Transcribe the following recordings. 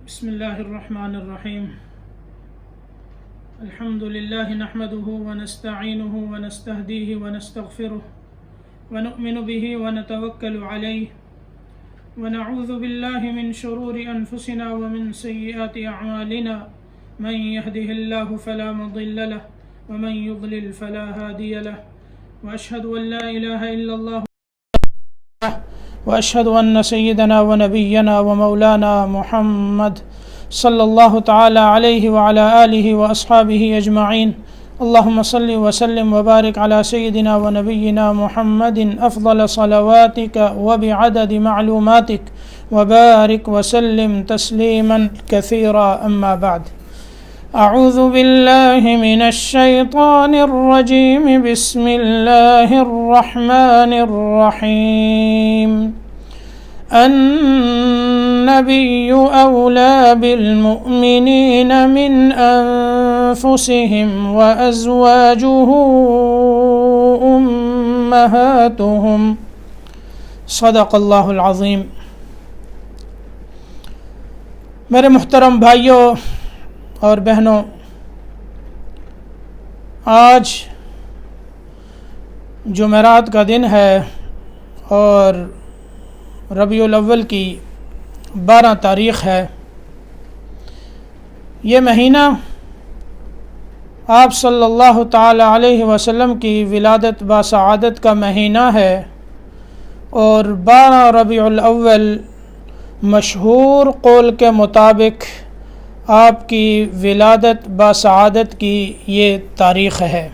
بسم الله الرحمن الرحيم. الحمد لله نحمده ونستعينه ونستهديه ونستغفره ونؤمن به ونتوكل عليه ونعوذ بالله من شرور أنفسنا ومن سيئات أعمالنا، من يهده الله فلا مضل له ومن يضلل فلا هادي له، وأشهد أن لا إله إلا الله وأشهد أن سيدنا ونبينا ومولانا محمد صلى الله تعالى عليه وعلى آله وأصحابه أجمعين. اللهم صل وسلم وبارك على سيدنا ونبينا محمد أفضل صلواتك وبعدد معلوماتك وبارك وسلم تسليما كثيرا. أما بعد، أعوذ بالله من الشيطان الرجيم. بسم الله الرحمن الرحيم. النبي أولى بالمؤمنين من أنفسهم وأزواجه أمهاتهم. صدق اللہ العظیم. میرے محترم بھائیوں اور بہنوں، آج جمعرات کا دن ہے اور ربیع الاول کی 12 تاریخ ہے. یہ مہینہ آپ صلی اللہ تعالی علیہ وسلم کی ولادت باسعادت کا مہینہ ہے، اور 12 ربیع الاول مشہور قول کے مطابق آپ کی ولادت باسعادت کی یہ تاریخ ہے.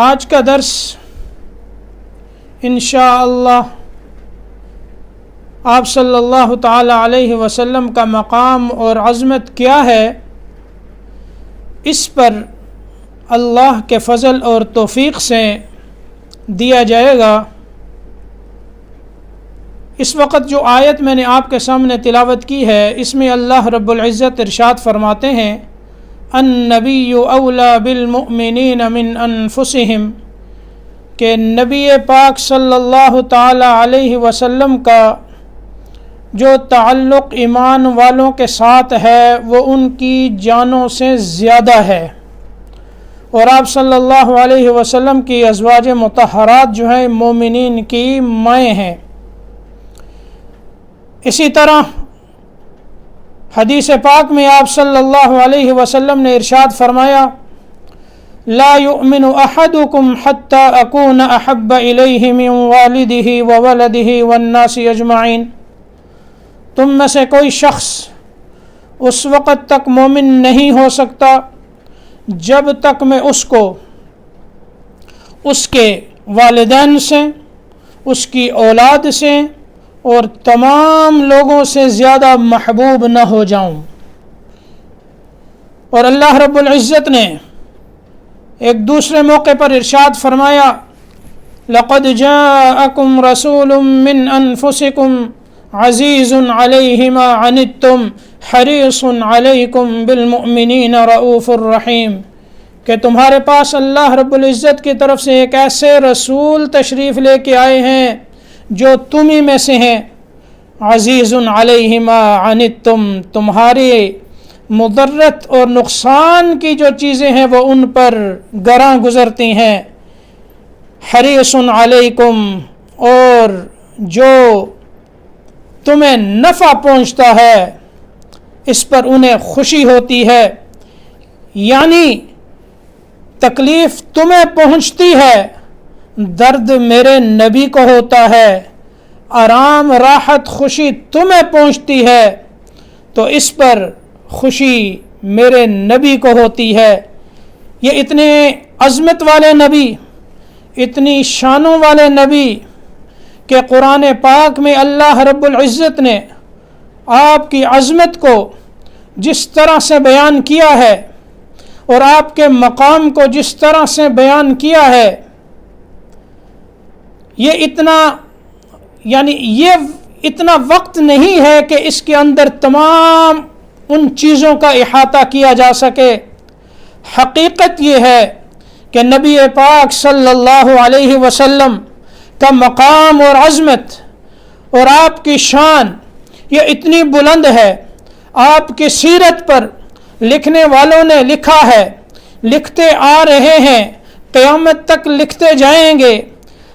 آج کا درس انشاءاللہ آپ صلی اللہ تعالی علیہ وسلم کا مقام اور عظمت کیا ہے، اس پر اللہ کے فضل اور توفیق سے دیا جائے گا. اس وقت جو آیت میں نے آپ کے سامنے تلاوت کی ہے، اس میں اللہ رب العزت ارشاد فرماتے ہیں: النبی اولی بالمؤمنین من انفسہم، کہ نبی پاک صلی اللہ تعالی علیہ وسلم کا جو تعلق ایمان والوں کے ساتھ ہے وہ ان کی جانوں سے زیادہ ہے، اور آپ صلی اللہ علیہ وسلم کی ازواج مطہرات جو ہیں مومنین کی مائیں ہیں. اسی طرح حدیث پاک میں آپ صلی اللہ علیہ وسلم نے ارشاد فرمایا: لا يؤمن احدكم حتى اكون احب اليه من والده وولده والناس اجمعين. تم میں سے کوئی شخص اس وقت تک مومن نہیں ہو سکتا جب تک میں اس کو اس کے والدین سے، اس کی اولاد سے اور تمام لوگوں سے زیادہ محبوب نہ ہو جاؤں. اور اللہ رب العزت نے ایک دوسرے موقع پر ارشاد فرمایا: لقد جاءکم رسول من انفسکم عزیز علیہ ما عنتم حریص علیکم بالمؤمنین رؤوف الرحیم. کہ تمہارے پاس اللہ رب العزت کی طرف سے ایک ایسے رسول تشریف لے کے آئے ہیں جو تمہیں میں سے ہیں. عزیز علیہ ما عنتم، تمہاری مضرت اور نقصان کی جو چیزیں ہیں وہ ان پر گراں گزرتی ہیں. حریص علیکم، اور جو تمہیں نفع پہنچتا ہے اس پر انہیں خوشی ہوتی ہے. یعنی تکلیف تمہیں پہنچتی ہے، درد میرے نبی کو ہوتا ہے. آرام، راحت، خوشی تمہیں پہنچتی ہے تو اس پر خوشی میرے نبی کو ہوتی ہے. یہ اتنے عظمت والے نبی، اتنی شانوں والے نبی کہ قرآن پاک میں اللہ رب العزت نے آپ کی عظمت کو جس طرح سے بیان کیا ہے اور آپ کے مقام کو جس طرح سے بیان کیا ہے، یہ اتنا وقت نہیں ہے کہ اس کے اندر تمام ان چیزوں کا احاطہ کیا جا سکے. حقیقت یہ ہے کہ نبی پاک صلی اللہ علیہ وسلم کا مقام اور عظمت اور آپ کی شان یہ اتنی بلند ہے، آپ کی سیرت پر لکھنے والوں نے لکھا ہے، لکھتے آ رہے ہیں، قیامت تک لکھتے جائیں گے،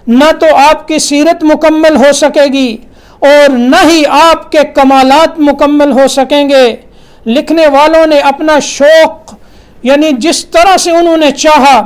نہ تو آپ کی سیرت مکمل ہو سکے گی اور نہ ہی آپ کے کمالات مکمل ہو سکیں گے۔ لکھنے والوں نے اپنا شوق، یعنی جس طرح سے انہوں نے چاہا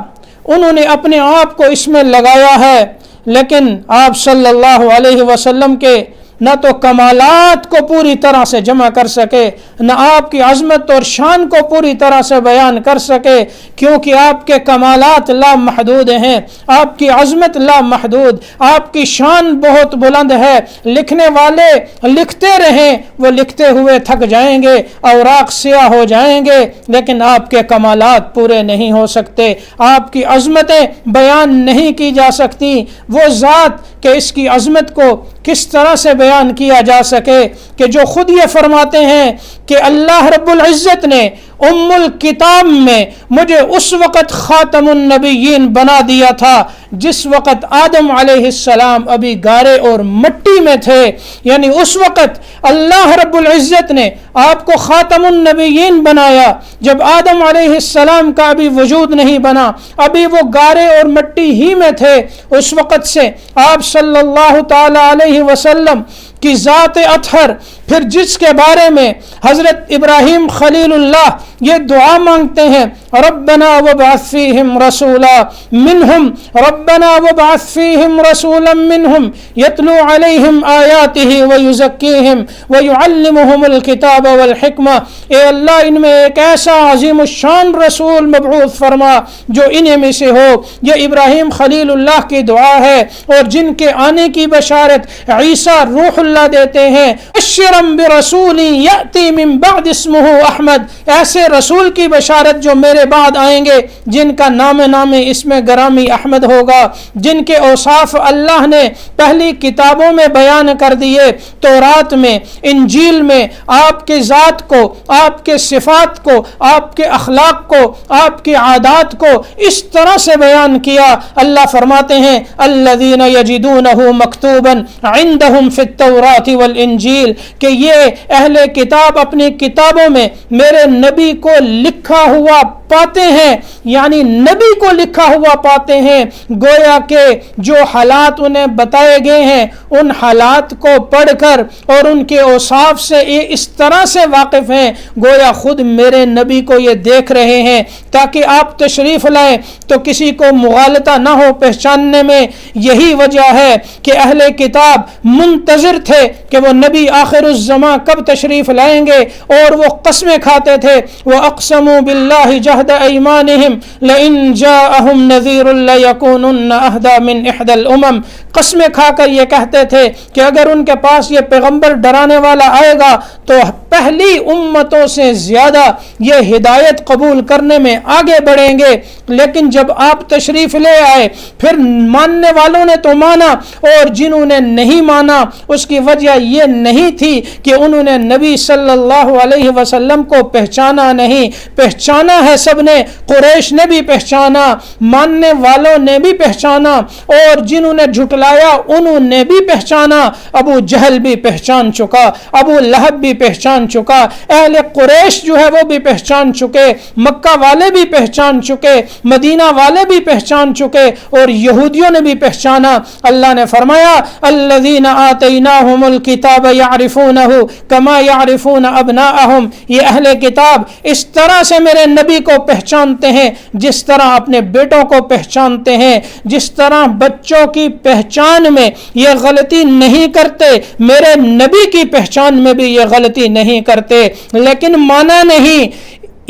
انہوں نے اپنے آپ کو اس میں لگایا ہے، لیکن آپ صلی اللہ علیہ وسلم کے نہ تو کمالات کو پوری طرح سے جمع کر سکے، نہ آپ کی عظمت اور شان کو پوری طرح سے بیان کر سکے، کیونکہ آپ کے کمالات لامحدود ہیں، آپ کی عظمت لامحدود، آپ کی شان بہت بلند ہے۔ لکھنے والے لکھتے رہیں، وہ لکھتے ہوئے تھک جائیں گے، اوراق سیاہ ہو جائیں گے، لیکن آپ کے کمالات پورے نہیں ہو سکتے، آپ کی عظمتیں بیان نہیں کی جا سکتی۔ وہ ذات کہ اس کی عظمت کو کس طرح سے بیان کیا جا سکے، کہ جو خود یہ فرماتے ہیں کہ اللہ رب العزت نے ام الکتاب میں مجھے اس وقت خاتم النبیین بنا دیا تھا جس وقت آدم علیہ السلام ابھی گارے اور مٹی میں تھے، یعنی اس وقت اللہ رب العزت نے آپ کو خاتم النبیین بنایا جب آدم علیہ السلام کا ابھی وجود نہیں بنا، ابھی وہ گارے اور مٹی ہی میں تھے۔ اس وقت سے آپ صلی اللہ تعالی علیہ وسلم کی ذات اطہر، پھر جس کے بارے میں حضرت ابراہیم خلیل اللہ یہ دعا مانگتے ہیں، ربنا وابعث فیہم رسولا منہم، ربنا وابعث فیہم رسولا منہم یتلو علیہم آیاتہ ویزکیہم ویعلمہم الکتاب والحکمہ۔ اے اللہ ان میں ایک ایسا عظیم الشان رسول مبعوث فرما جو انہیں میں سے ہو۔ یہ ابراہیم خلیل اللہ کی دعا ہے، اور جن کے آنے کی بشارت عیسیٰ روح اللہ دیتے ہیں، بشرم برسول یأتی من بعد اسمہ احمد، ایسے رسول کی بشارت جو میرے بعد آئیں گے جن کا نام اسم گرامی احمد ہوگا، جن کے اوصاف اللہ نے پہلی کتابوں میں بیان کر دیے، تورات میں، انجیل میں آپ کے ذات کو، آپ کے صفات کو، آپ کے اخلاق کو، آپ کی عادات کو اس طرح سے بیان کیا۔ اللہ فرماتے ہیں الذین یجدونہ مکتوبا عندہم فی التوراۃ والانجیل، کہ یہ اہل کتاب اپنی کتابوں میں میرے نبی کو لکھا ہوا پاتے ہیں، یعنی نبی کو لکھا ہوا پاتے ہیں، گویا کہ جو حالات انہیں بتائے گئے ہیں ان حالات کو پڑھ کر اور ان کے اوصاف سے یہ اس طرح سے واقف ہیں گویا خود میرے نبی کو یہ دیکھ رہے ہیں، تاکہ آپ تشریف لائیں تو کسی کو مغالطہ نہ ہو پہچاننے میں۔ یہی وجہ ہے کہ اہل کتاب منتظر تھے کہ وہ نبی آخر الزمان کب تشریف لائیں گے، اور وہ قسمیں کھاتے تھے، وَأَقْسَمُوا بِاللَّهِ جَهْدَ أَيْمَانِهِمْ لَإِنْ جَاءَهُمْ نَذِيرٌ لَيَكُونُنَّ أَهْدَى مِنْ إِحْدَى الْأُمَمِ، قسمیں کھا کر یہ کہتے تھے کہ اگر ان کے پاس یہ پیغمبر ڈرانے والا آئے گا تو پہلی امتوں سے زیادہ یہ ہدایت قبول کرنے میں آگے بڑھیں گے۔ لیکن جب آپ تشریف لے آئے پھر ماننے والوں نے تو مانا، اور جنہوں نے نہیں مانا اس کی وجہ یہ نہیں تھی کہ انہوں نے نبی صلی اللہ علیہ وسلم کو پہچانا نہیں، پہچانا ہے سب نے، قریش نے بھی پہچانا، ماننے والوں نے بھی پہچانا، اور جنہوں نے جھٹلایا انہوں نے بھی پہچانا۔ ابو جہل بھی پہچان چکا، ابو لہب بھی پہچان چکا، اہل قریش جو ہے وہ بھی پہچان چکے، مکہ والے بھی پہچان چکے، مدینہ والے بھی پہچان چکے، اور یہودیوں نے بھی پہچانا۔ اللہ نے فرمایا الذین آتیناہم الکتاب یعرفونہ کما یعرفون ابناءہم، یہ اہل کتاب اس طرح سے میرے نبی کو پہچانتے ہیں جس طرح اپنے بیٹوں کو پہچانتے ہیں، جس طرح بچوں کی پہچان میں یہ غلطی نہیں کرتے میرے نبی کی پہچان میں بھی یہ غلطی نہیں کرتے۔ لیکن مانا نہیں،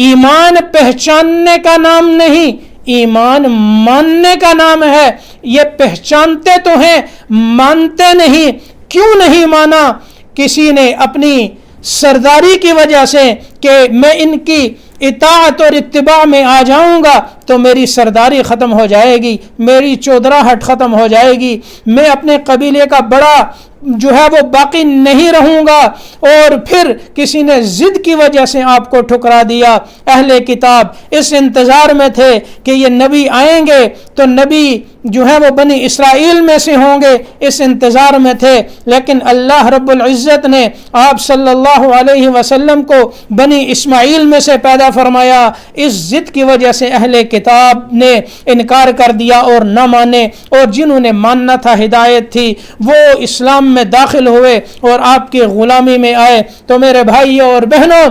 ایمان پہچاننے کا نام نہیں، ایمان ماننے کا نام ہے۔ یہ پہچانتے تو ہیں، مانتے نہیں۔ کیوں نہیں مانا؟ کسی نے اپنی سرداری کی وجہ سے کہ میں ان کی اطاعت اور اتباع میں آ جاؤں گا تو میری سرداری ختم ہو جائے گی، میری چودراہٹ ختم ہو جائے گی، میں اپنے قبیلے کا بڑا جو ہے وہ باقی نہیں رہوں گا، اور پھر کسی نے ضد کی وجہ سے آپ کو ٹھکرا دیا۔ اہل کتاب اس انتظار میں تھے کہ یہ نبی آئیں گے تو نبی جو ہے وہ بنی اسرائیل میں سے ہوں گے، اس انتظار میں تھے، لیکن اللہ رب العزت نے آپ صلی اللہ علیہ وسلم کو بنی اسماعیل میں سے پیدا فرمایا۔ اس ضد کی وجہ سے اہل کتاب نے انکار کر دیا اور نہ مانے، اور جنہوں نے ماننا تھا، ہدایت تھی، وہ اسلام میں داخل ہوئے اور آپ کی غلامی میں آئے۔ تو میرے بھائیوں اور بہنوں،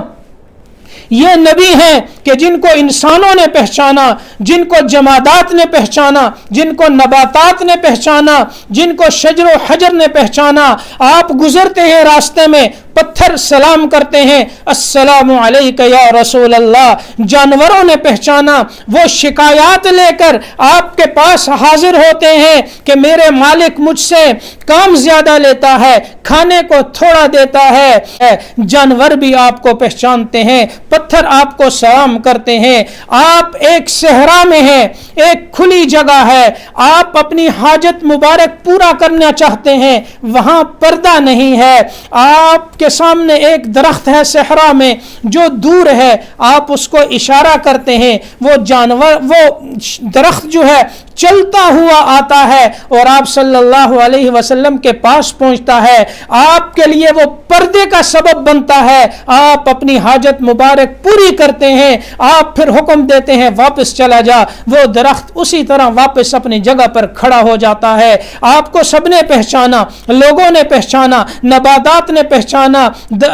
یہ نبی ہیں کہ جن کو انسانوں نے پہچانا، جن کو جمادات نے پہچانا، جن کو نباتات نے پہچانا، جن کو شجر و حجر نے پہچانا۔ آپ گزرتے ہیں راستے میں، پتھر سلام کرتے ہیں، السلام علیک یا رسول اللہ۔ جانوروں نے پہچانا، وہ شکایات لے کر آپ کے پاس حاضر ہوتے ہیں کہ میرے مالک مجھ سے کام زیادہ لیتا ہے، کھانے کو تھوڑا دیتا ہے۔ جانور بھی آپ کو پہچانتے ہیں، پتھر آپ کو سلام کرتے ہیں۔ آپ ایک صحرا میں ہیں، ایک کھلی جگہ ہے، آپ اپنی حاجت مبارک پورا کرنا چاہتے ہیں، وہاں پردہ نہیں ہے، آپ کے سامنے ایک درخت ہے صحرا میں جو دور ہے، آپ اس کو اشارہ کرتے ہیں، وہ جانور، وہ درخت جو ہے چلتا ہوا آتا ہے اور آپ صلی اللہ علیہ وسلم کے پاس پہنچتا ہے، آپ کے لیے وہ پردے کا سبب بنتا ہے، آپ اپنی حاجت مبارک پوری کرتے ہیں، آپ پھر حکم دیتے ہیں واپس چلا جا، وہ درخت اسی طرح واپس اپنی جگہ پر کھڑا ہو جاتا ہے۔ آپ کو سب نے پہچانا، لوگوں نے پہچانا، نباتات نے پہچانا،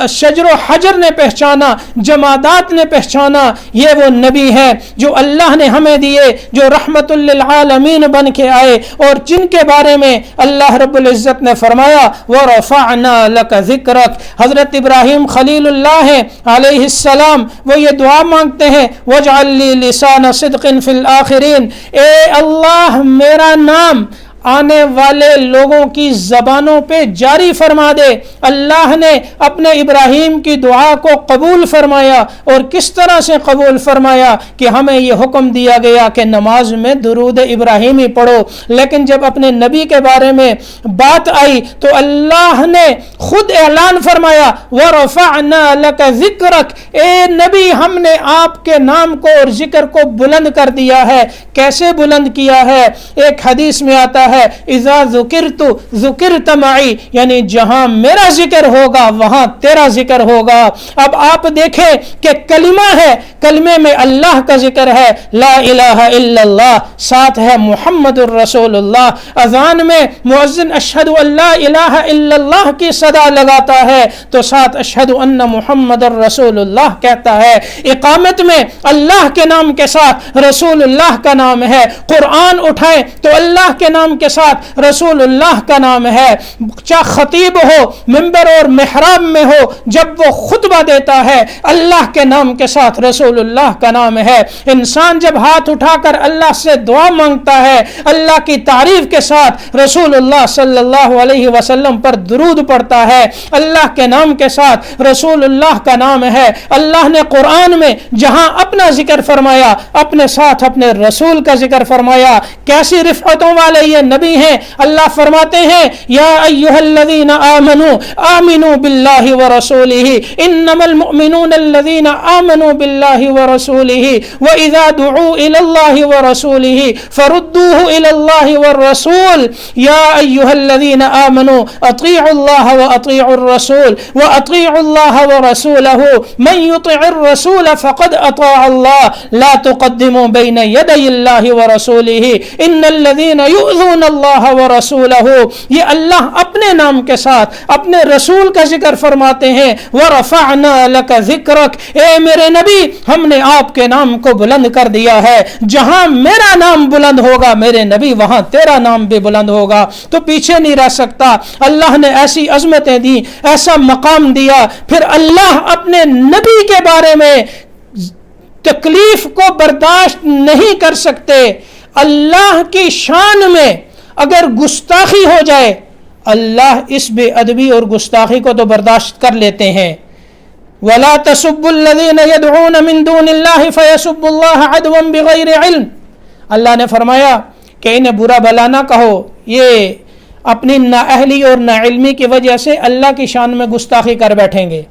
شجر و حجر نے پہچانا، جمادات نے پہچانا۔ یہ وہ نبی ہیں جو اللہ نے ہمیں دیے، جو رحمت للعالمین بن کے آئے، اور جن کے بارے میں اللہ رب العزت نے فرمایا وَرَفَعْنَا لَكَ ذِكْرَكَ۔ حضرت ابراہیم خلیل اللہ ہیں علیہ السلام، وہ یہ دعا مانگتے ہیں وَاجْعَلْ لِي لِسَانَ صِدْقٍ فِي الْآخِرِينَ، اے اللہ میرا نام آنے والے لوگوں کی زبانوں پہ جاری فرما دے۔ اللہ نے اپنے ابراہیم کی دعا کو قبول فرمایا، اور کس طرح سے قبول فرمایا کہ ہمیں یہ حکم دیا گیا کہ نماز میں درود ابراہیمی پڑھو، لیکن جب اپنے نبی کے بارے میں بات آئی تو اللہ نے خود اعلان فرمایا وَرَفَعْنَا لَكَ ذِكْرَكَ، اے نبی ہم نے آپ کے نام کو اور ذکر کو بلند کر دیا ہے۔ کیسے بلند کیا ہے؟ ایک حدیث میں آتا ہے اذا ذکرت ذکرت معی، یعنی جہاں میرا ذکر ہوگا وہاں تیرا ذکر ہوگا۔ اب آپ دیکھیں کہ کلمہ ہے، کلمے میں اللہ کا ذکر ہے، لا الہ الا اللہ، ساتھ ہے محمد الرسول اللہ۔ اذان میں مؤذن اشہد ان لا الہ الا اللہ کی صدا لگاتا ہے تو ساتھ اشہد ان محمد الرسول اللہ کہتا ہے۔ اقامت میں اللہ کے نام کے ساتھ رسول اللہ کا نام ہے، قرآن اٹھائیں تو اللہ کے نام کے ساتھ رسول اللہ کا نام ہے۔ چاہے خطیب ہو منبر اور محراب میں ہو، جب وہ خطبہ دیتا ہے اللہ کے نام کے ساتھ رسول اللہ کا نام ہے۔ انسان جب ہاتھ اٹھا کر اللہ سے دعا مانگتا ہے اللہ کی تعریف کے ساتھ رسول اللہ صلی اللہ علیہ وسلم پر درود پڑھتا ہے، اللہ کے نام کے ساتھ رسول اللہ کا نام ہے۔ اللہ نے قرآن میں جہاں اپنا ذکر فرمایا اپنے ساتھ اپنے رسول کا ذکر فرمایا۔ کیسی رفعتوں والے یہ نبی ہیں۔ اللہ فرماتے ہیں یا ایھا الذین آمنوا آمنوا باللہ ورسولہ انما المؤمنون الذین آمنوا باللہ ورسولہ واذا دعوا الی اللہ ورسولہ فردوہ الی اللہ والرسول یا ایھا الذین آمنوا اطیعوا اللہ واطیعوا الرسول واطیعوا اللہ ورسولہ من یطع الرسول فقد اطاع اللہ لا تقدموا بین یدی اللہ ورسولہ ان الذین یؤذون اللہ ورسولہ۔ یہ اللہ اپنے نام کے ساتھ اپنے رسول کا ذکر فرماتے ہیں وَرَفَعْنَا لَكَ ذِكْرَكَ، اے میرے نبی ہم نے آپ کے نام کو بلند کر دیا ہے۔ جہاں میرا نام بلند ہوگا میرے نبی وہاں تیرا نام بھی بلند ہوگا، تو پیچھے نہیں رہ سکتا۔ اللہ نے ایسی عظمتیں دی، ایسا مقام دیا، پھر اللہ اپنے نبی کے بارے میں تکلیف کو برداشت نہیں کر سکتے۔ اللہ کی شان میں اگر گستاخی ہو جائے اللہ اس بے ادبی اور گستاخی کو تو برداشت کر لیتے ہیں۔ وَلَا تَسُبُّوا الَّذِينَ يَدْعُونَ مِن دُونِ اللَّهِ فَيَسُبُّوا اللَّهَ عَدْوًا بِغَيْرِ عِلْمٍ۔ اللہ نے فرمایا کہ انہیں برا بھلا نہ کہو، یہ اپنی نااہلی اور ناعلمی کی وجہ سے اللہ کی شان میں گستاخی کر بیٹھیں گے۔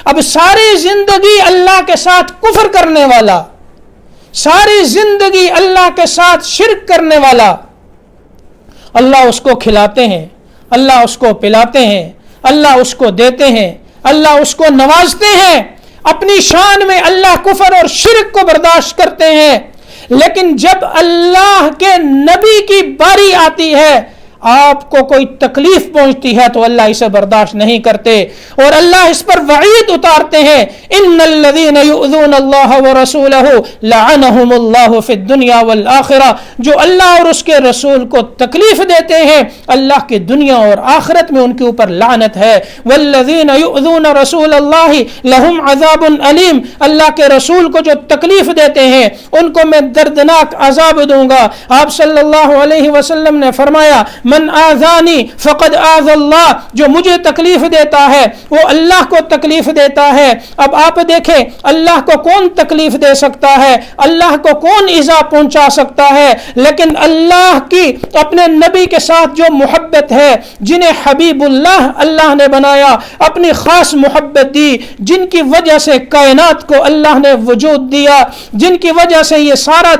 اب ساری زندگی اللہ کے ساتھ کفر کرنے والا، ساری زندگی اللہ کے ساتھ شرک کرنے والا، اللہ اس کو کھلاتے ہیں، اللہ اس کو پلاتے ہیں، اللہ اس کو دیتے ہیں، اللہ اس کو نوازتے ہیں، اپنی شان میں اللہ کفر اور شرک کو برداشت کرتے ہیں، لیکن جب اللہ کے نبی کی باری آتی ہے، آپ کو کوئی تکلیف پہنچتی ہے تو اللہ اسے برداشت نہیں کرتے اور اللہ اس پر وعید اتارتے ہیں، ان الذین یؤذون اللہ ورسولہ لعنہم اللہ فی الدنیا والآخرہ، جو اللہ اور اس کے رسول کو تکلیف دیتے ہیں اللہ کی دنیا اور آخرت میں ان کے اوپر لعنت ہے۔ والذین یؤذون رسول اللہ لہم عذاب علیم، اللہ کے رسول کو جو تکلیف دیتے ہیں ان کو میں دردناک عذاب دوں گا۔ آپ صلی اللہ علیہ وسلم نے فرمایا من آذانی فقد آذ اللہ، جو مجھے تکلیف دیتا ہے وہ اللہ کو تکلیف دیتا ہے۔ اب آپ دیکھیں اللہ کو کون تکلیف دے سکتا ہے، اللہ کو کون ایذا پہنچا سکتا ہے، لیکن اللہ کی اپنے نبی کے ساتھ جو محبت ہے، جنہیں حبیب اللہ اللہ نے بنایا، اپنی خاص محبت دی، جن کی وجہ سے کائنات کو اللہ نے وجود دیا، جن کی وجہ سے یہ سارا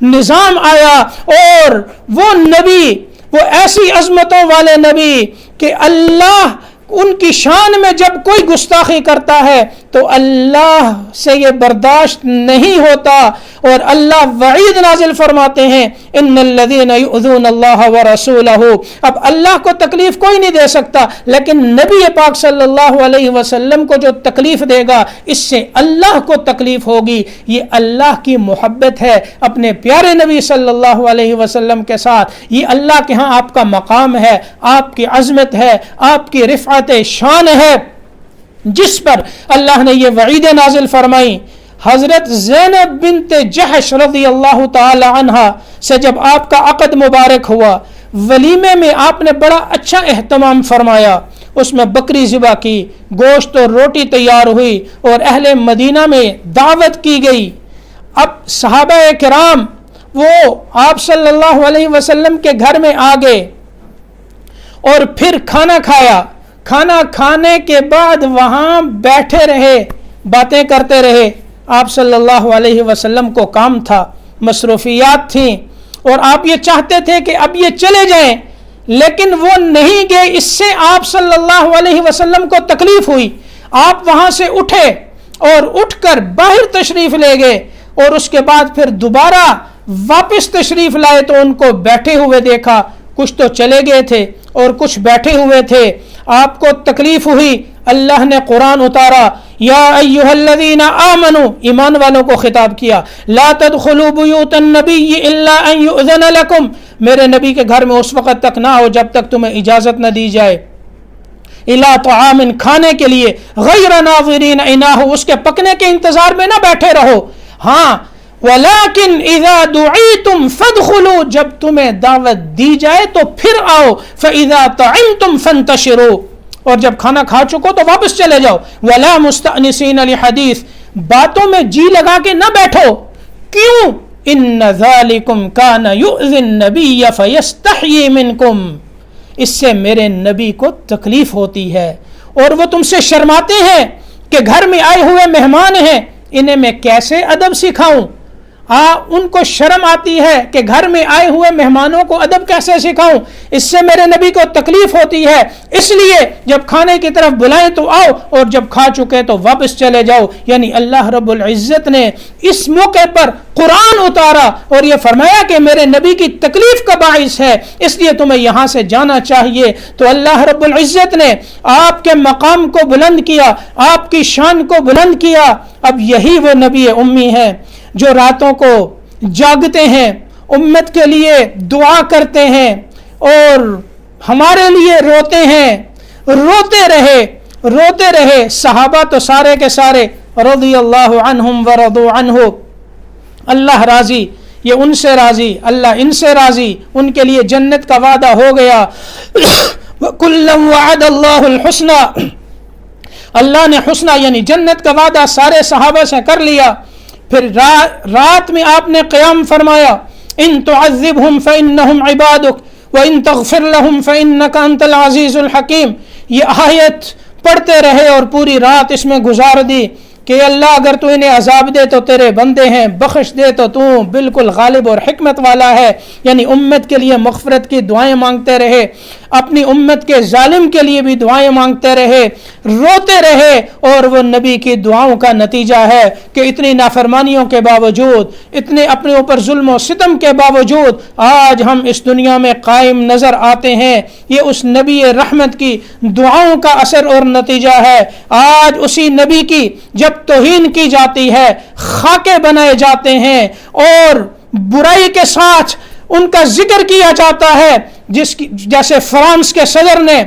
نظام آیا، اور وہ نبی، وہ ایسی عظمتوں والے نبی کہ اللہ ان کی شان میں جب کوئی گستاخی کرتا ہے تو اللہ سے یہ برداشت نہیں ہوتا، اور اللہ وعید نازل فرماتے ہیں ان الذین یؤذون اللہ ورسولہ۔ اب اللہ کو تکلیف کوئی نہیں دے سکتا، لیکن نبی پاک صلی اللہ علیہ وسلم کو جو تکلیف دے گا اس سے اللہ کو تکلیف ہوگی۔ یہ اللہ کی محبت ہے اپنے پیارے نبی صلی اللہ علیہ وسلم کے ساتھ، یہ اللہ کے ہاں آپ کا مقام ہے، آپ کی عظمت ہے، آپ کی رفعت شان ہے، جس پر اللہ نے یہ وعید نازل فرمائی۔ حضرت زینب بنت جحش رضی اللہ تعالی عنہ سے جب آپ کا عقد مبارک ہوا، ولیمے میں آپ نے بڑا اچھا اہتمام فرمایا، اس میں بکری ذبح کی، گوشت اور روٹی تیار ہوئی اور اہل مدینہ میں دعوت کی گئی۔ اب صحابہ کرام وہ آپ صلی اللہ علیہ وسلم کے گھر میں آ گئے اور پھر کھانا کھایا، کھانا کھانے کے بعد وہاں بیٹھے رہے، باتیں کرتے رہے۔ آپ صلی اللہ علیہ وسلم کو کام تھا، مصروفیات تھیں، اور آپ یہ چاہتے تھے کہ اب یہ چلے جائیں، لیکن وہ نہیں گئے۔ اس سے آپ صلی اللہ علیہ وسلم کو تکلیف ہوئی۔ آپ وہاں سے اٹھے اور اٹھ کر باہر تشریف لے گئے، اور اس کے بعد پھر دوبارہ واپس تشریف لائے تو ان کو بیٹھے ہوئے دیکھا، کچھ تو چلے گئے تھے اور کچھ بیٹھے ہوئے تھے۔ آپ کو تکلیف ہوئی، اللہ نے قرآن اتارا، یا ایھا الذین آمنوا، ایمان والوں کو خطاب کیا، لا تدخلوا بیوت النبی الا ان یؤذن لکم، میرے نبی کے گھر میں اس وقت تک نہ ہو جب تک تمہیں اجازت نہ دی جائے، الی طعام، کھانے کے لیے، غیر ناظرین اناہ، اس کے پکنے کے انتظار میں نہ بیٹھے رہو، ہاں ولیکن اذا دعیتم فادخلوا، جب تمہیں دعوت دی جائے تو پھر آؤ، فاذا طعمتم فانتشروا، اور جب کھانا کھا چکو تو واپس چلے جاؤ، ولا مستأنسین لحدیث، باتوں میں جی لگا کے نہ بیٹھو، کیوں؟ ان ذالکم کان یؤذی النبی فیستحیی منکم، اس سے میرے نبی کو تکلیف ہوتی ہے اور وہ تم سے شرماتے ہیں کہ گھر میں آئے ہوئے مہمان ہیں، انہیں میں کیسے ادب سکھاؤں؟ ان کو شرم آتی ہے کہ گھر میں آئے ہوئے مہمانوں کو ادب کیسے سکھاؤں، اس سے میرے نبی کو تکلیف ہوتی ہے، اس لیے جب کھانے کی طرف بلائیں تو آؤ اور جب کھا چکے تو واپس چلے جاؤ۔ یعنی اللہ رب العزت نے اس موقع پر قرآن اتارا اور یہ فرمایا کہ میرے نبی کی تکلیف کا باعث ہے، اس لیے تمہیں یہاں سے جانا چاہیے۔ تو اللہ رب العزت نے آپ کے مقام کو بلند کیا، آپ کی شان کو بلند کیا۔ اب یہی وہ نبی امی ہے جو راتوں کو جاگتے ہیں، امت کے لیے دعا کرتے ہیں اور ہمارے لیے روتے ہیں، روتے رہے۔ صحابہ تو سارے کے سارے رضی اللہ عنہم ورضوا عنہ، اللہ راضی، یہ ان سے راضی، اللہ ان سے راضی، ان کے لیے جنت کا وعدہ ہو گیا۔ وَكُلًّا وَعَدَ اللَّهُ الْحُسْنَى، اللہ نے حسنہ یعنی جنت کا وعدہ سارے صحابہ سے کر لیا۔ پھر رات میں آپ نے قیام فرمایا، ان تعذبہم فإنہم عبادک وَإِن تَغْفِرْ لَهُمْ فَإِنَّكَ أَنْتَ الْعَزِيزُ الْحَكِيمُ۔ یہ آیت پڑھتے رہے اور پوری رات اس میں گزار دی کہ اللہ اگر تو انہیں عذاب دے تو تیرے بندے ہیں، بخش دے تو بالکل غالب اور حکمت والا ہے۔ یعنی امت کے لیے مغفرت کی دعائیں مانگتے رہے، اپنی امت کے ظالم کے لیے بھی دعائیں مانگتے رہے، روتے رہے، اور وہ نبی کی دعاؤں کا نتیجہ ہے کہ اتنی نافرمانیوں کے باوجود، اتنے اپنے اوپر ظلم و ستم کے باوجود آج ہم اس دنیا میں قائم نظر آتے ہیں۔ یہ اس نبی رحمت کی دعاؤں کا اثر اور نتیجہ ہے۔ آج اسی نبی کی جب توہین کی جاتی ہے، خاکے بنائے جاتے ہیں اور برائی کے ساتھ ان کا ذکر کیا جاتا ہے، جیسے فرانس کے صدر نے،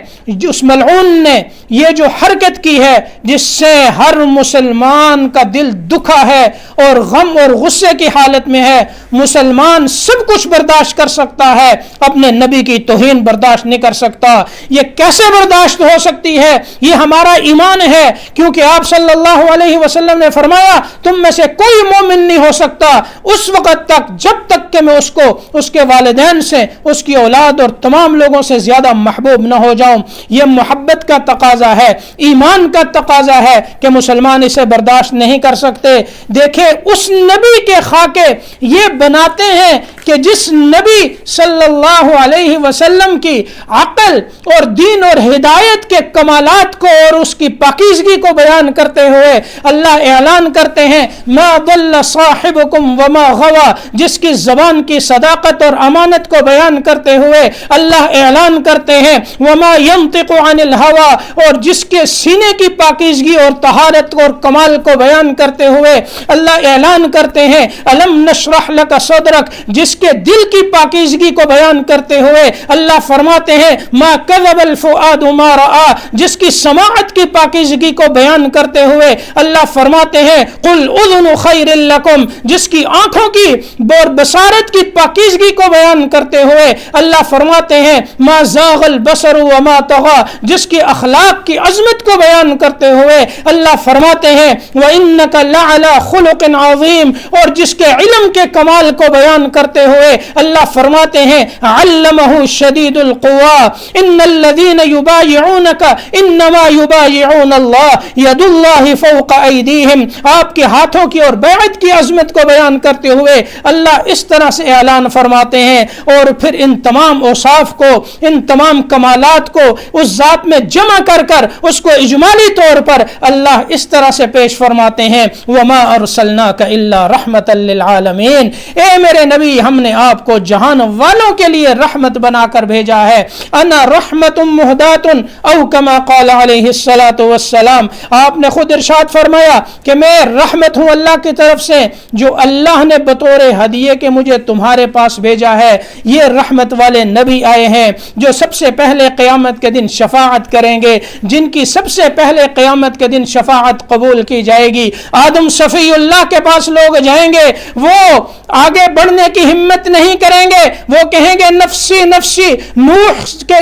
اس ملعون نے یہ جو حرکت کی ہے جس سے ہر مسلمان کا دل دکھا ہے اور غم اور غصے کی حالت میں ہے۔ مسلمان سب کچھ برداشت کر سکتا ہے، اپنے نبی کی توہین برداشت نہیں کر سکتا۔ یہ کیسے برداشت ہو سکتی ہے؟ یہ ہمارا ایمان ہے، کیونکہ آپ صلی اللہ علیہ وسلم نے فرمایا تم میں سے کوئی مومن نہیں ہو سکتا اس وقت تک جب تک کہ میں اس کو اس کے والدین سے، اس کی اولاد اور تمام لوگوں سے زیادہ محبوب نہ ہو جاؤں۔ یہ محبت کا تقاضا ہے، ایمان کا تقاضا ہے کہ مسلمان اسے برداشت نہیں کر سکتے۔ دیکھیں اس نبی کے خاکے یہ بناتے ہیں کہ جس نبی صلی اللہ علیہ وسلم کی عقل اور دین اور ہدایت کے کمالات کو اور اس کی پاکیزگی کو بیان کرتے ہوئے اللہ اعلان کرتے ہیں ما ضل صاحبکم وما غوا، جس کی زبان کی صداقت اور امانت کو بیان کرتے ہوئے اللہ اعلان کرتے ہیں وما ينطق عن الهوى، اور جس کے سینے کی پاکیزگی اور طہارت اور کمال کو بیان کرتے ہوئے اللہ اعلان کرتے ہیں الم نشرح لك صدرك، جس کے دل کی پاکیزگی کو بیان کرتے ہوئے اللہ فرماتے ہیں ما كذب الفؤاد ما رأى، جس کی سماعت کی پاکیزگی کو بیان کرتے ہوئے اللہ فرماتے ہیں قل اذن خیر لکم، جس کی آنکھوں کی اور بصارت کی پاکیزگی کو بیان کرتے ہوئے اللہ فرماتے ہیں ما زاغ البصر وما طغى، جس کی اخلاق کی عظمت کو بیان کرتے ہوئے اللہ فرماتے ہیں وَإِنَّكَ لَعَلَى خُلُقٍ عَظِيمٍ، اور جس کے علم کے کمال کو بیان کرتے ہوئے اللہ فرماتے ہیں عَلَّمَهُ شَدِيدُ الْقُوَىٰ إِنَّ الَّذِينَ يُبَايِعُونَكَ إِنَّمَا يُبَايِعُونَ اللَّهَ يَدُ اللَّهِ فَوْقَ أَيْدِيهِمْ، آپ کے ہاتھوں کی اور بیعت کی عظمت کو بیان کرتے ہوئے اللہ اس طرح سے اعلان فرماتے ہیں، اور پھر ان تمام اوصاف کو، ان تمام کمالات کو اس ذات میں جمع کر کر اس کو اجمالی طور پر اللہ اس طرح سے پیش فرماتے ہیں وَمَا أَرْسَلْنَاكَ إِلَّا رَحْمَةً لِّلْعَالَمِينَ، اے میرے نبی ہم نے آپ کو جہان والوں کے لیے رحمت بنا کر بھیجا ہے۔ انا رحمت مہدات او کما قال علیہ الصلاۃ والسلام، آپ نے خود ارشاد فرمایا کہ میں رحمت ہوں اللہ کی طرف سے جو اللہ نے بطور ہدیے کے مجھے تمہارے پاس بھیجا ہے۔ یہ رحمت والے نبی آئے ہیں جو سب سے پہلے قیامت کے دن شفاعت کریں گے، جن کی سب سے پہلے قیامت کے دن شفاعت قبول کی جائے گی۔ آدم صفی اللہ کے پاس لوگ جائیں گے، وہ آگے بڑھنے کی ہمت نہیں کریں گے، وہ کہیں گے نفسی نفسی۔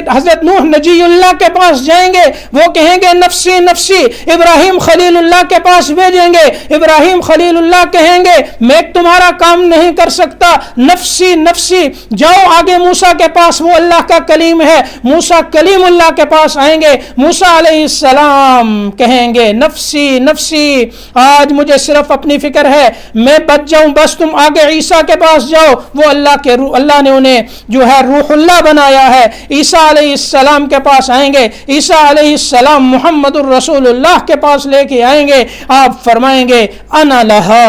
حضرت نوح نجی اللہ کے پاس جائیں گے، وہ کہیں گے نفسی نفسی۔ ابراہیم خلیل اللہ کے پاس بھیجیں گے، ابراہیم خلیل اللہ کہیں گے میں تمہارا کام نہیں کر سکتا، نفسی نفسی۔ جاؤ آگے موسیٰ کے پاس، وہ اللہ کا کلیم ہے، موسیٰ کلیم اللہ کے پاس آئیں گے، موسیٰ علیہ السلام کہیں گے نفسی نفسی، آج مجھے صرف اپنی فکر ہے میں بچ جاؤں، بس تم آگے عیسیٰ کے پاس جاؤ۔ وہ اللہ کے روح، اللہ نے انہیں جو ہے روح اللہ بنایا ہے، عیسیٰ علیہ السلام کے پاس آئیں گے، عیسیٰ علیہ السلام محمد الرسول اللہ کے پاس لے کے آئیں گے، آپ فرمائیں گے انا لہا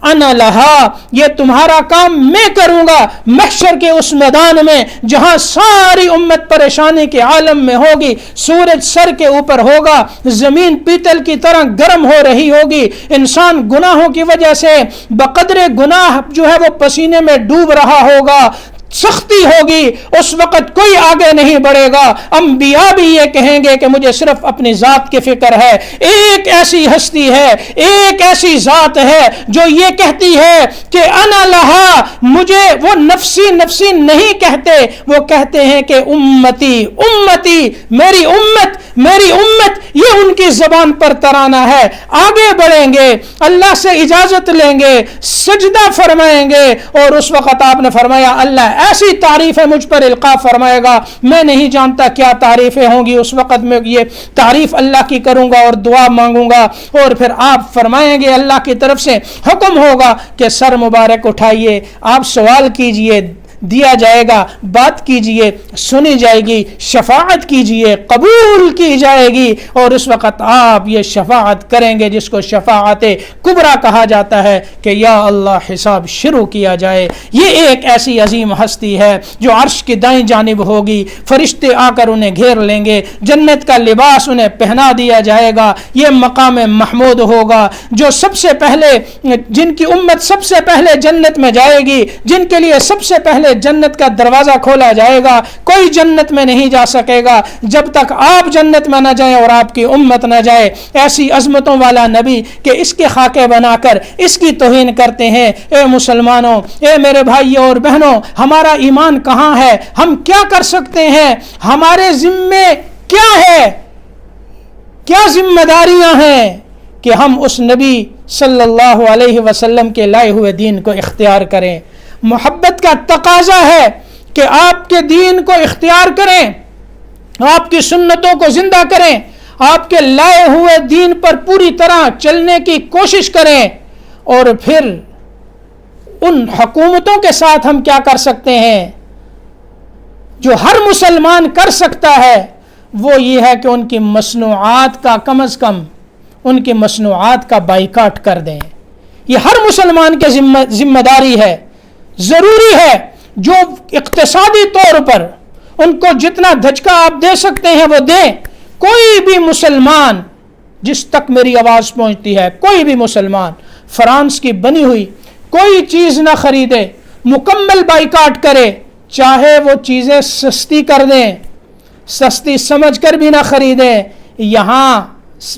انا لہا، یہ تمہارا کام میں کروں گا۔ محشر کے اس میدان میں جہاں ساری امت پریشانی کے عالم میں ہوگی، سورج سر کے اوپر ہوگا، زمین پیتل کی طرح گرم ہو رہی ہوگی، انسان گناہوں کی وجہ سے بقدر گناہ جو ہے وہ پسینے میں ڈوب رہا ہوگا، سختی ہوگی، اس وقت کوئی آگے نہیں بڑھے گا۔ انبیاء بھی یہ کہیں گے کہ مجھے صرف اپنی ذات کی فکر ہے۔ ایک ایسی ہستی ہے، ایک ایسی ذات ہے جو یہ کہتی ہے کہ انا لہا، مجھے وہ نفسی نفسی نہیں کہتے، وہ کہتے ہیں کہ امتی امتی، میری امت میری امت، یہ ان کی زبان پر ترانہ ہے۔ آگے بڑھیں گے، اللہ سے اجازت لیں گے، سجدہ فرمائیں گے، اور اس وقت آپ نے فرمایا اللہ ایسی تعریفیں مجھ پر القاء فرمائے گا، میں نہیں جانتا کیا تعریفیں ہوں گی۔ اس وقت میں یہ تعریف اللہ کی کروں گا اور دعا مانگوں گا، اور پھر آپ فرمائیں گے، اللہ کی طرف سے حکم ہوگا کہ سر مبارک اٹھائیے، آپ سوال کیجئے، دیا جائے گا، بات کیجئے، سنی جائے گی، شفاعت کیجئے، قبول کی جائے گی، اور اس وقت آپ یہ شفاعت کریں گے جس کو شفاعت کبریٰ کہا جاتا ہے کہ یا اللہ حساب شروع کیا جائے۔ یہ ایک ایسی عظیم ہستی ہے جو عرش کی دائیں جانب ہوگی، فرشتے آ کر انہیں گھیر لیں گے، جنت کا لباس انہیں پہنا دیا جائے گا، یہ مقام محمود ہوگا جو سب سے پہلے، جن کی امت سب سے پہلے جنت میں جائے گی، جن کے لیے سب سے پہلے جنت کا دروازہ کھولا جائے گا۔ کوئی جنت میں نہیں جا سکے گا جب تک آپ جنت میں نہ جائیں اور آپ کی امت نہ جائے۔ ایسی عظمتوں والا نبی کہ اس کے خاکے بنا کر اس کی توہین کرتے ہیں۔ اے مسلمانوں، اے میرے بھائیوں اور بہنوں، ہمارا ایمان کہاں ہے؟ ہم کیا کر سکتے ہیں؟ ہمارے ذمے کیا ہے؟ کیا ذمہ داریاں ہیں کہ ہم اس نبی صلی اللہ علیہ وسلم کے لائے ہوئے دین کو اختیار کریں؟ محبت کا تقاضا ہے کہ آپ کے دین کو اختیار کریں، آپ کی سنتوں کو زندہ کریں، آپ کے لائے ہوئے دین پر پوری طرح چلنے کی کوشش کریں۔ اور پھر ان حکومتوں کے ساتھ ہم کیا کر سکتے ہیں؟ جو ہر مسلمان کر سکتا ہے وہ یہ ہے کہ ان کی مصنوعات کا کم از کم ان کی مصنوعات کا بائیکاٹ کر دیں۔ یہ ہر مسلمان کے ذمہ داری ہے، ضروری ہے۔ جو اقتصادی طور پر ان کو جتنا دھچکا آپ دے سکتے ہیں وہ دیں۔ کوئی بھی مسلمان، جس تک میری آواز پہنچتی ہے، کوئی بھی مسلمان فرانس کی بنی ہوئی کوئی چیز نہ خریدے، مکمل بائیکاٹ کرے، چاہے وہ چیزیں سستی کر دیں، سستی سمجھ کر بھی نہ خریدیں۔ یہاں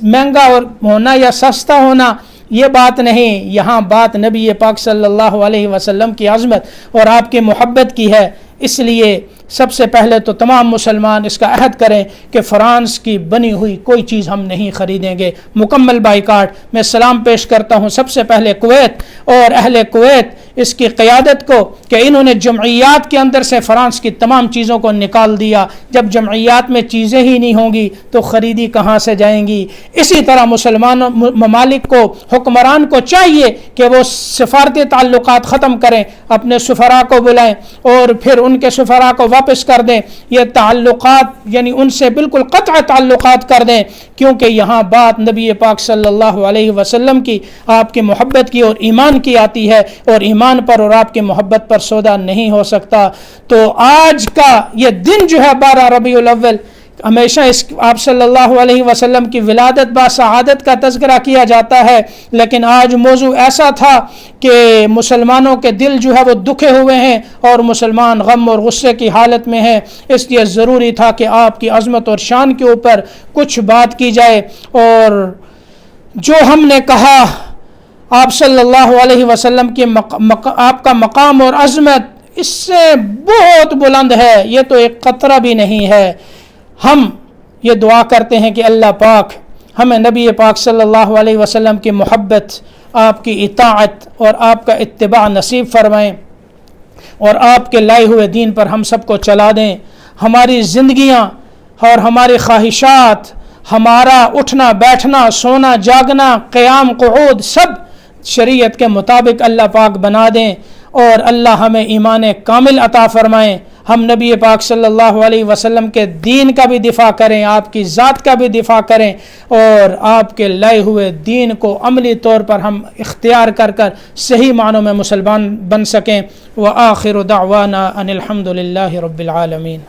مہنگا ہونا یا سستا ہونا یہ بات نہیں، یہاں بات نبی پاک صلی اللہ علیہ وسلم کی عظمت اور آپ کی محبت کی ہے۔ اس لیے سب سے پہلے تو تمام مسلمان اس کا عہد کریں کہ فرانس کی بنی ہوئی کوئی چیز ہم نہیں خریدیں گے، مکمل بائیکاٹ۔ میں سلام پیش کرتا ہوں سب سے پہلے کویت اور اہل کویت، اس کی قیادت کو کہ انہوں نے جمعیات کے اندر سے فرانس کی تمام چیزوں کو نکال دیا۔ جب جمعیات میں چیزیں ہی نہیں ہوں گی تو خریدی کہاں سے جائیں گی؟ اسی طرح مسلمان ممالک کو، حکمران کو چاہیے کہ وہ سفارتی تعلقات ختم کریں، اپنے سفراء کو بلائیں اور پھر ان کے سفراء کو واپس کر دیں۔ یہ تعلقات یعنی ان سے بالکل قطع تعلقات کر دیں، کیونکہ یہاں بات نبی پاک صلی اللہ علیہ وسلم کی، آپ کی محبت کی اور ایمان کی آتی ہے، اور ایمان پر اور آپ کی محبت پر سودا نہیں ہو سکتا۔ تو آج کا یہ دن جو ہے 12 ربیع الاول، ہمیشہ اس آپ صلی اللہ علیہ وسلم کی ولادت با سعادت کا تذکرہ کیا جاتا ہے، لیکن آج موضوع ایسا تھا کہ مسلمانوں کے دل جو ہے وہ دکھے ہوئے ہیں اور مسلمان غم اور غصے کی حالت میں ہیں۔ اس لیے ضروری تھا کہ آپ کی عظمت اور شان کے اوپر کچھ بات کی جائے، اور جو ہم نے کہا آپ صلی اللہ علیہ وسلم کی آپ کا مقام اور عظمت اس سے بہت بلند ہے، یہ تو ایک قطرہ بھی نہیں ہے۔ ہم یہ دعا کرتے ہیں کہ اللہ پاک ہمیں نبی پاک صلی اللہ علیہ وسلم کی محبت، آپ کی اطاعت اور آپ کا اتباع نصیب فرمائیں، اور آپ کے لائے ہوئے دین پر ہم سب کو چلا دیں۔ ہماری زندگیاں اور ہماری خواہشات، ہمارا اٹھنا بیٹھنا، سونا جاگنا، قیام قعود، سب شریعت کے مطابق اللہ پاک بنا دیں، اور اللہ ہمیں ایمان کامل عطا فرمائیں۔ ہم نبی پاک صلی اللہ علیہ وسلم کے دین کا بھی دفاع کریں، آپ کی ذات کا بھی دفاع کریں، اور آپ کے لائے ہوئے دین کو عملی طور پر ہم اختیار کر صحیح معنوں میں مسلمان بن سکیں۔ وآخر دعوانا ان الحمد للہ رب العالمین۔